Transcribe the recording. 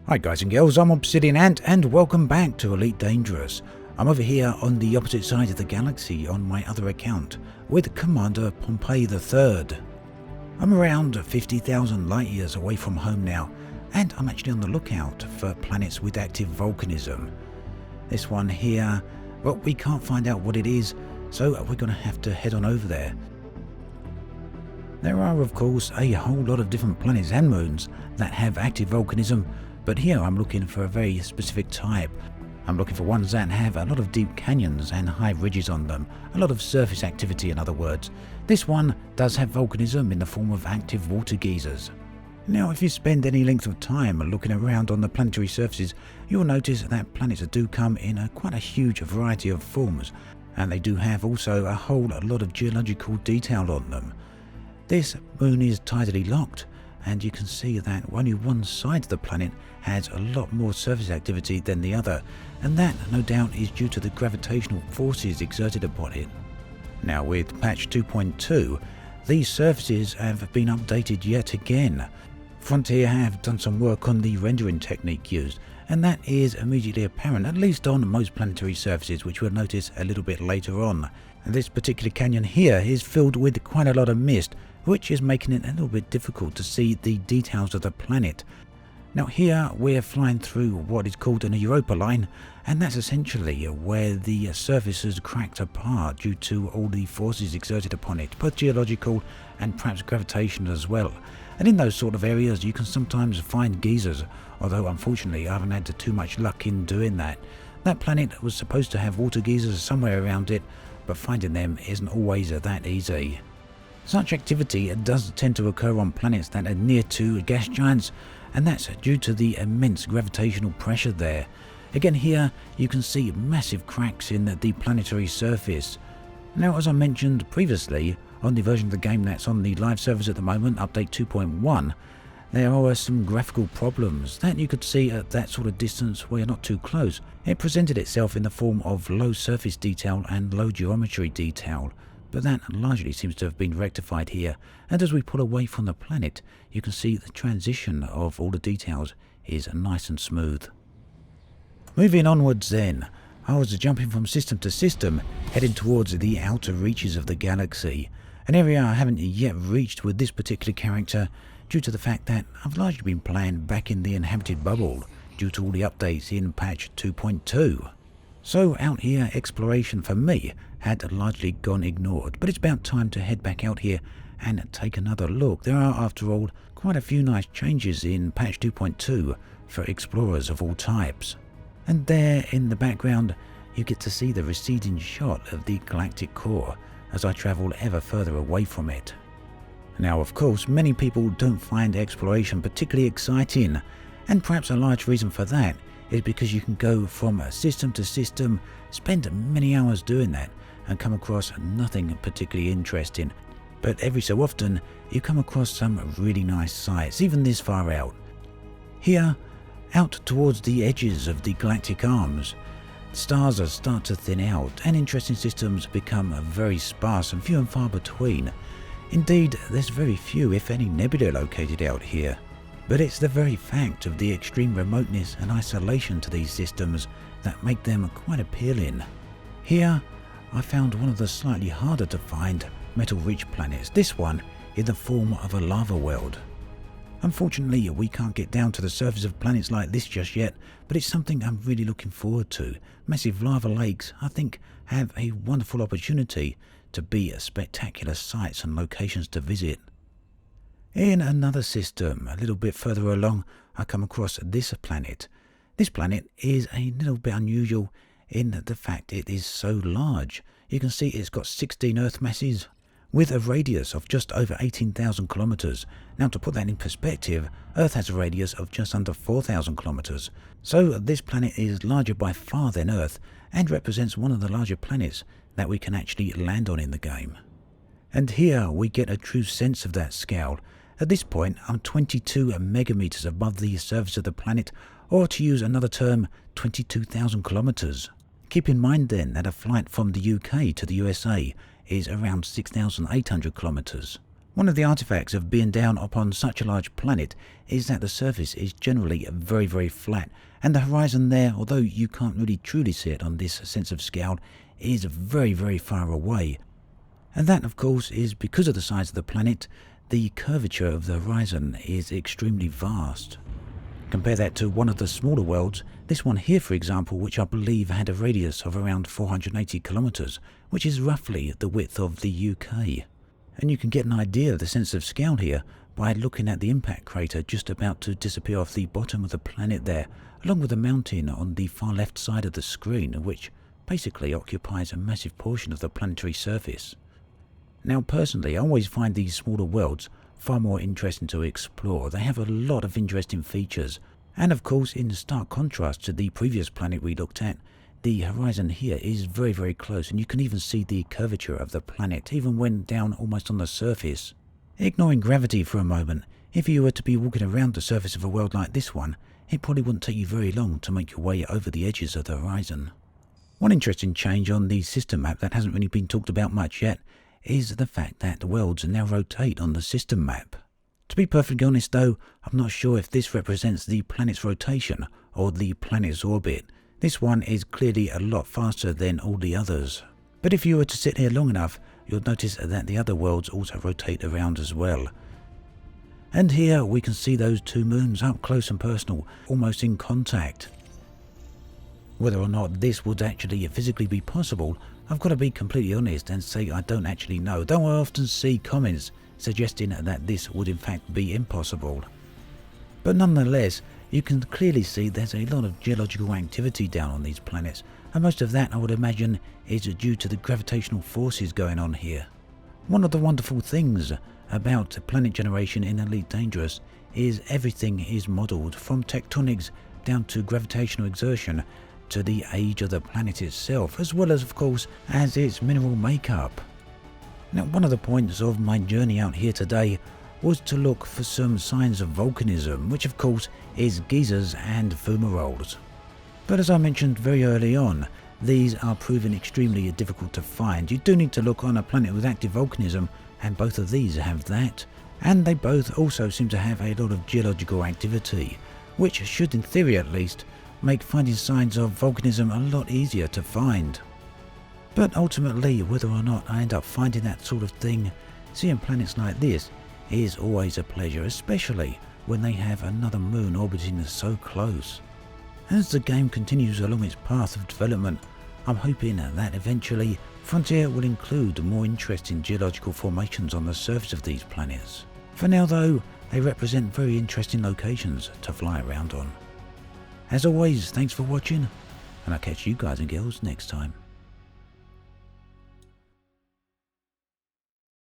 Hi guys and girls, I'm Obsidian Ant and welcome back to Elite Dangerous. I'm over here on the opposite side of the galaxy on my other account with Commander Pompey III. I'm around 50,000 light years away from home now, and I'm actually on the lookout for planets with active volcanism. This one here, well, we can't find out what it is, so we're going to have to head on over there. There are of course a whole lot of different planets and moons that have active volcanism, but here I'm looking for a very specific type. I'm looking for ones that have a lot of deep canyons and high ridges on them, a lot of surface activity in other words. This one does have volcanism in the form of active water geysers. Now if you spend any length of time looking around on the planetary surfaces, you'll notice that planets do come in quite a huge variety of forms, and they do have also a whole lot of geological detail on them. This moon is tidally locked, and you can see that only one side of the planet has a lot more surface activity than the other, and that no doubt is due to the gravitational forces exerted upon it. Now with patch 2.2, these surfaces have been updated yet again. Frontier have done some work on the rendering technique used, and that is immediately apparent, at least on most planetary surfaces, which we'll notice a little bit later on. And this particular canyon here is filled with quite a lot of mist, which is making it a little bit difficult to see the details of the planet. Now here we're flying through what is called an Europa line, and that's essentially where the surface has cracked apart due to all the forces exerted upon it, both geological and perhaps gravitational as well. And in those sort of areas you can sometimes find geysers, although unfortunately I haven't had too much luck in doing that. That planet was supposed to have water geysers somewhere around it, but finding them isn't always that easy. Such activity does tend to occur on planets that are near to gas giants, and that's due to the immense gravitational pressure there. Again here you can see massive cracks in the planetary surface. Now as I mentioned previously, on the version of the game that's on the live servers at the moment, update 2.1, there are some graphical problems that you could see at that sort of distance where you're not too close. It presented itself in the form of low surface detail and low geometry detail, but that largely seems to have been rectified here, and as we pull away from the planet you can see the transition of all the details is nice and smooth. Moving onwards then, I was jumping from system to system, heading towards the outer reaches of the galaxy, an area I haven't yet reached with this particular character due to the fact that I've largely been playing back in the inhabited bubble due to all the updates in patch 2.2. So out here exploration for me had largely gone ignored, but it's about time to head back out here and take another look. There are after all quite a few nice changes in patch 2.2 for explorers of all types. And there in the background you get to see the receding shot of the galactic core as I travel ever further away from it. Now of course many people don't find exploration particularly exciting, and perhaps a large reason for that is because you can go from system to system, spend many hours doing that and come across nothing particularly interesting. But every so often you come across some really nice sights, even this far out. Here, out towards the edges of the galactic arms, stars start to thin out and interesting systems become very sparse and few and far between. Indeed, there's very few, if any, nebulae located out here. But it's the very fact of the extreme remoteness and isolation to these systems that make them quite appealing. Here, I found one of the slightly harder to find metal-rich planets, this one in the form of a lava world. Unfortunately, we can't get down to the surface of planets like this just yet, but it's something I'm really looking forward to. Massive lava lakes, I think, have a wonderful opportunity to be spectacular sights and locations to visit. In another system, a little bit further along, I come across this planet. This planet is a little bit unusual in the fact it is so large. You can see it's got 16 Earth masses with a radius of just over 18,000 kilometers. Now to put that in perspective, Earth has a radius of just under 4,000 kilometers. So this planet is larger by far than Earth and represents one of the larger planets that we can actually land on in the game. And here we get a true sense of that scale. At this point I'm 22 megameters above the surface of the planet, or to use another term, 22,000 kilometers. Keep in mind then that a flight from the UK to the USA is around 6,800 kilometers. One of the artifacts of being down upon such a large planet is that the surface is generally very, very flat, and the horizon there, although you can't really truly see it on this sense of scale, is very, very far away. And that, of course, is because of the size of the planet. The curvature of the horizon is extremely vast. Compare that to one of the smaller worlds, this one here for example, which I believe had a radius of around 480 kilometers, which is roughly the width of the UK. And you can get an idea of the sense of scale here by looking at the impact crater just about to disappear off the bottom of the planet there, along with a mountain on the far left side of the screen, which basically occupies a massive portion of the planetary surface. Now personally, I always find these smaller worlds far more interesting to explore. They have a lot of interesting features, and of course in stark contrast to the previous planet we looked at, the horizon here is very, very close, and you can even see the curvature of the planet even when down almost on the surface. Ignoring gravity for a moment, if you were to be walking around the surface of a world like this one, it probably wouldn't take you very long to make your way over the edges of the horizon. One interesting change on the system map that hasn't really been talked about much yet is the fact that the worlds now rotate on the system map. To be perfectly honest though, I'm not sure if this represents the planet's rotation or the planet's orbit. This one is clearly a lot faster than all the others. But if you were to sit here long enough, you'll notice that the other worlds also rotate around as well. And here we can see those two moons up close and personal, almost in contact. Whether or not this would actually physically be possible, I've got to be completely honest and say I don't actually know, though I often see comments suggesting that this would in fact be impossible. But nonetheless, you can clearly see there's a lot of geological activity down on these planets, and most of that I would imagine is due to the gravitational forces going on here. One of the wonderful things about planet generation in Elite Dangerous is everything is modelled, from tectonics down to gravitational exertion to the age of the planet itself, as well as of course as its mineral makeup. Now, one of the points of my journey out here today was to look for some signs of volcanism, which of course is geysers and fumaroles. But as I mentioned very early on, these are proven extremely difficult to find. You do need to look on a planet with active volcanism, and both of these have that, and they both also seem to have a lot of geological activity, which should, in theory at least, make finding signs of volcanism a lot easier to find. But ultimately, whether or not I end up finding that sort of thing, seeing planets like this is always a pleasure, especially when they have another moon orbiting so close. As the game continues along its path of development, I'm hoping that eventually Frontier will include more interesting geological formations on the surface of these planets. For now though, they represent very interesting locations to fly around on. As always, thanks for watching, and I'll catch you guys and girls next time.